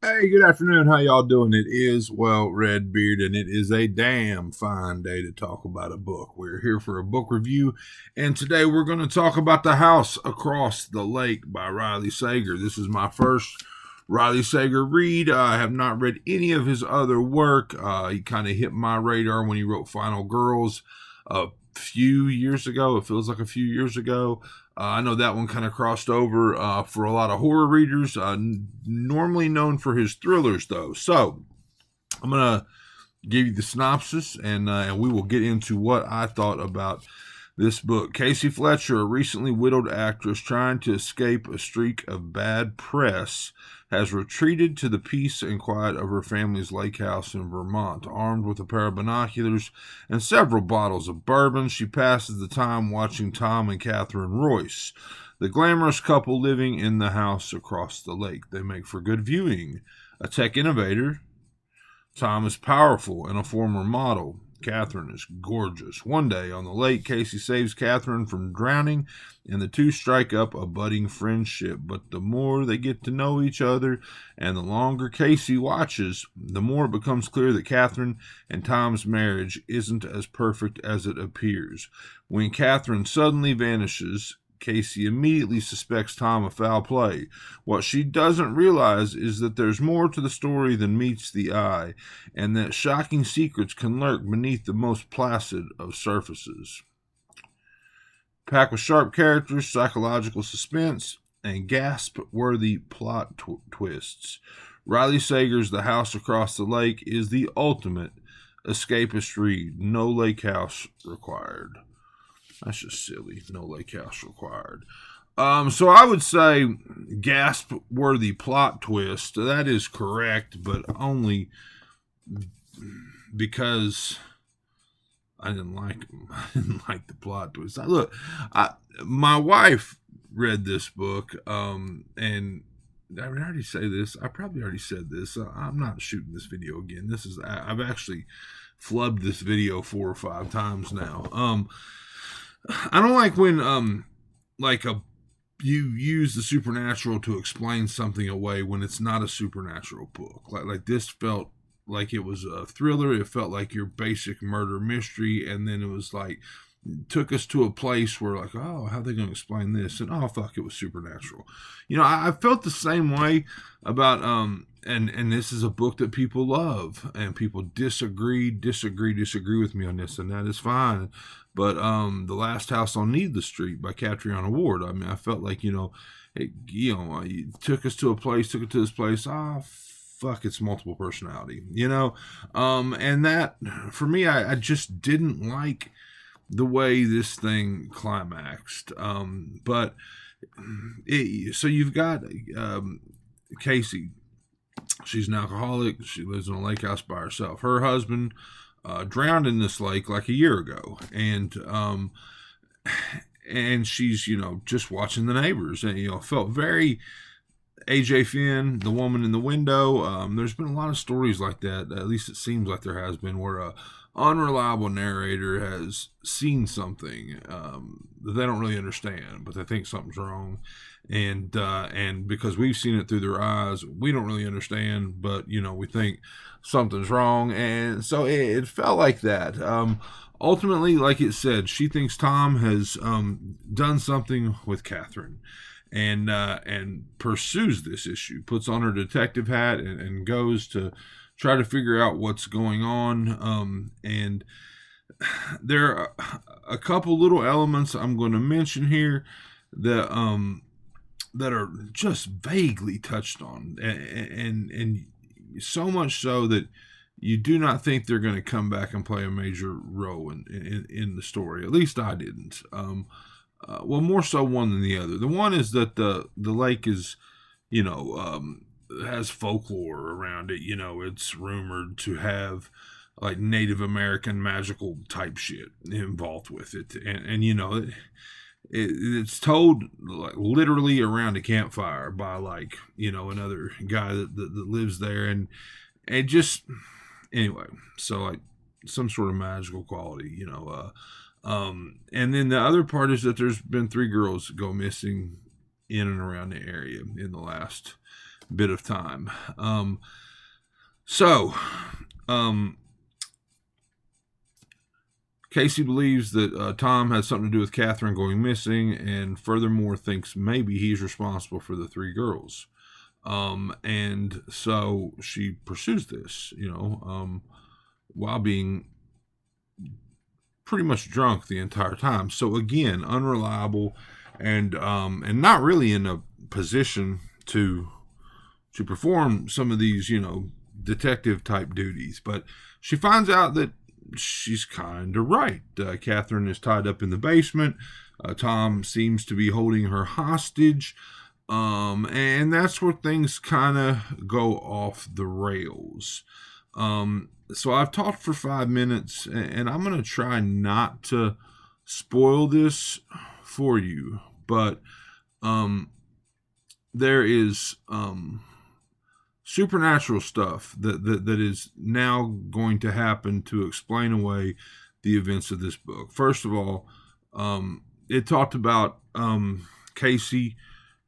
Hey, good afternoon. How y'all doing? It is, well, Redbeard, and it is a damn fine day to talk about a book. We're here for a book review, and today we're going to talk about The House Across the Lake by Riley Sager. This is my first Riley Sager read. I have not read any of his other work. He kind of hit my radar when he wrote Final Girls a few years ago. It feels like a few years ago. I know that one kind of crossed over for a lot of horror readers, normally known for his thrillers, though. So I'm going to give you the synopsis and we will get into what I thought about this book. Casey Fletcher, a recently widowed actress trying to escape a streak of bad press, has retreated to the peace and quiet of her family's lake house in Vermont. Armed with a pair of binoculars and several bottles of bourbon, she passes the time watching Tom and Catherine Royce, the glamorous couple living in the house across the lake. They make for good viewing. A tech innovator, Tom is powerful and a former model. Catherine is gorgeous. One day on the lake, Casey saves Catherine from drowning, and the two strike up a budding friendship. But the more they get to know each other, and the longer Casey watches, the more it becomes clear that Catherine and Tom's marriage isn't as perfect as it appears. When Catherine suddenly vanishes, Casey immediately suspects Tom of foul play. What she doesn't realize is that there's more to the story than meets the eye, and that shocking secrets can lurk beneath the most placid of surfaces. Packed with sharp characters, psychological suspense, and gasp worthy plot twists, Riley Sager's The House Across the Lake is the ultimate escapist read. No lake house required. That's just silly. No lake house required. So I would say gasp worthy plot twist. That is correct, but only because I didn't like them. I didn't like the plot twist. My wife read this book, and did I already say this? I probably already said this. I'm not shooting this video again. I've actually flubbed this video 4 or 5 times now. I don't like when like a you use the supernatural to explain something away when it's not a supernatural book. Like this felt like it was a thriller. It felt like your basic murder mystery, and then it was like took us to a place where like, oh, how are they going to explain this? And oh fuck, it was supernatural. I felt the same way about and this is a book that people love, and people disagree with me on this, and that is fine. But The Last House on Needless Street by Catriona Ward. I mean, I felt like it took us to a place, took it to this place. Ah, fuck, it's multiple personality. And that for me, I just didn't like the way this thing climaxed. So you've got Casey. She's an alcoholic. She lives in a lake house by herself. Her husband drowned in this lake like a year ago, and she's just watching the neighbors, and felt very AJ Finn, the woman in the window. There's been a lot of stories like that. At least it seems like there has been, where a unreliable narrator has seen something that they don't really understand, but they think something's wrong, and because we've seen it through their eyes, we don't really understand, but we think something's wrong, and so it felt like that. Ultimately, like it said, she thinks Tom has done something with Catherine, and pursues this issue, puts on her detective hat, and goes to try to figure out what's going on. And there are a couple little elements I'm going to mention here that that are just vaguely touched on, and so much so that you do not think they're going to come back and play a major role in the story. At least I didn't. Well, more so one than the other. The one is that the lake is, has folklore around it. It's rumored to have like Native American magical type shit involved with it, and it's told like literally around a campfire by like another guy that lives there, and it just anyway. So like some sort of magical quality, and then the other part is that there's been 3 girls go missing in and around the area in the last bit of time. So, Casey believes that Tom has something to do with Catherine going missing, and furthermore thinks maybe he's responsible for the 3 girls. And so she pursues this, while being pretty much drunk the entire time. So again, unreliable, and not really in a position to perform some of these, detective type duties. But she finds out that she's kind of right. Catherine is tied up in the basement. Tom seems to be holding her hostage. And that's where things kind of go off the rails. So I've talked for 5 minutes, and I'm going to try not to spoil this for you, but there is supernatural stuff that is now going to happen to explain away the events of this book. First of all, it talked about Casey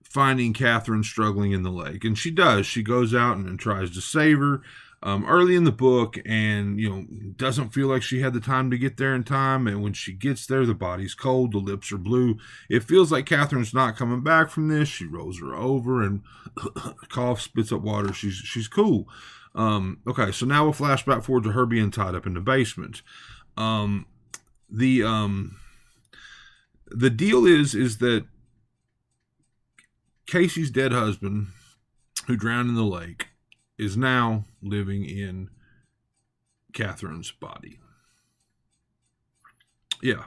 finding Catherine struggling in the lake, and she does. She goes out and tries to save her early in the book, and doesn't feel like she had the time to get there in time. And when she gets there, the body's cold, the lips are blue. It feels like Catherine's not coming back from this. She rolls her over and coughs, spits up water. She's cool. Okay, so now we'll flashback forward to her being tied up in the basement. The deal is that Casey's dead husband, who drowned in the lake, is now living in Catherine's body. Yeah.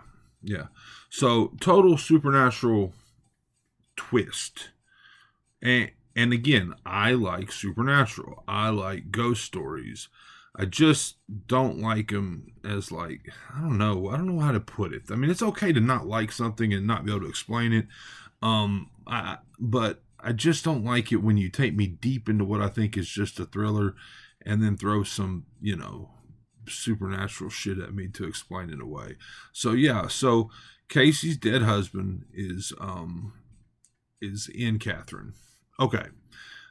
So total supernatural twist. And again, I like supernatural. I like ghost stories. I just don't like them as, like, I don't know how to put it. I mean, it's okay to not like something and not be able to explain it. But I just don't like it when you take me deep into what I think is just a thriller and then throw some, supernatural shit at me to explain it away. So Casey's dead husband is in Catherine. Okay.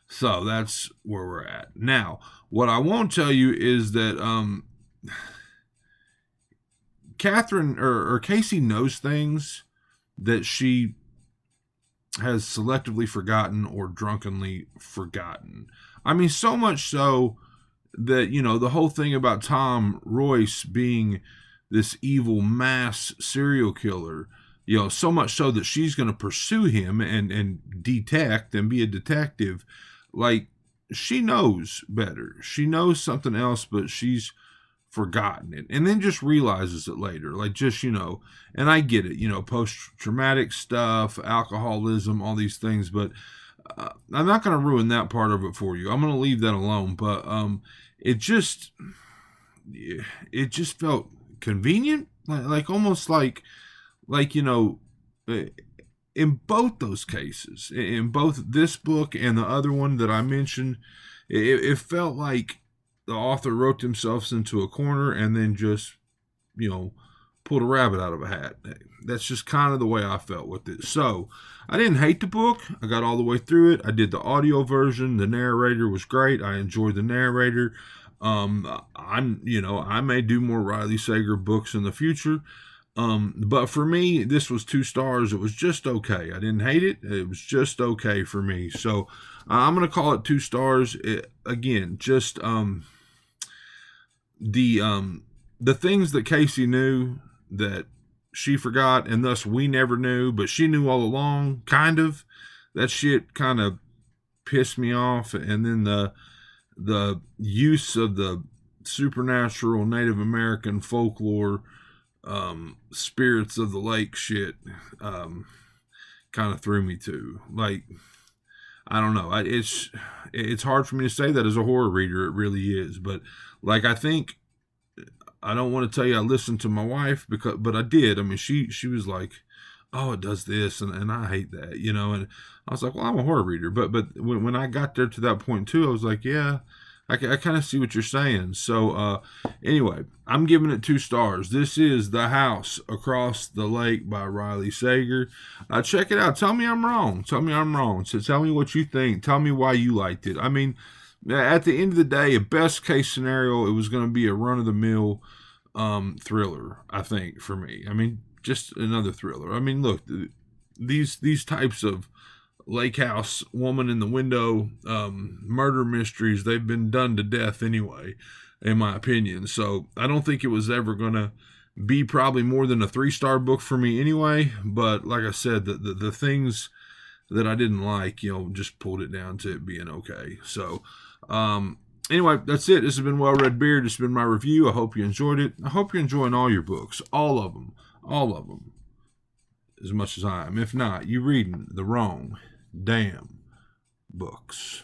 So that's where we're at. Now, what I won't tell you is that Catherine or Casey knows things that she has selectively forgotten or drunkenly forgotten. I mean, so much so that, the whole thing about Tom Royce being this evil mass serial killer, so much so that she's going to pursue him and detect and be a detective. Like, she knows better. She knows something else, but she's forgotten it, and then just realizes it later. Like, just, and I get it, post-traumatic stuff, alcoholism, all these things, but I'm not going to ruin that part of it for you. I'm going to leave that alone. But it just felt convenient, like almost like in both those cases, in both this book and the other one that I mentioned, it felt like the author wrote themselves into a corner and then just, pulled a rabbit out of a hat. That's just kind of the way I felt with it. So I didn't hate the book. I got all the way through it. I did the audio version. The narrator was great. I enjoyed the narrator. I may do more Riley Sager books in the future. But for me, this was 2 stars. It was just okay. I didn't hate it. It was just okay for me. So I'm going to call it 2 stars. Again, just the things that Casey knew that she forgot, and thus we never knew, but she knew all along, kind of. That shit kind of pissed me off. And then the use of the supernatural Native American folklore, spirits of the lake shit, kind of threw me too. Like, I don't know. It's hard for me to say that as a horror reader. It really is. But like, I don't want to tell you I listened to my wife, but I did. I mean, she was like, oh, it does this, and I hate that, and I was like, well, I'm a horror reader. But when I got there to that point too, I was like, yeah, I kind of see what you're saying. So, anyway, I'm giving it 2 stars. This is The House Across the Lake by Riley Sager. Check it out. Tell me I'm wrong. Tell me I'm wrong. So tell me what you think. Tell me why you liked it. I mean, at the end of the day, a best case scenario, it was going to be a run of the mill thriller. I think for me. I mean, just another thriller. I mean, look, these types of lake house woman in the window murder mysteries, they've been done to death anyway, in my opinion. So I don't think it was ever gonna be probably more than a 3-star book for me anyway. But like I said, the things that I didn't like, just pulled it down to it being okay. So anyway, that's it. This has been Well Read Beard. This has been my review. I hope you enjoyed it. I hope you're enjoying all your books, all of them, as much as I am. If not, you're reading the wrong damn books.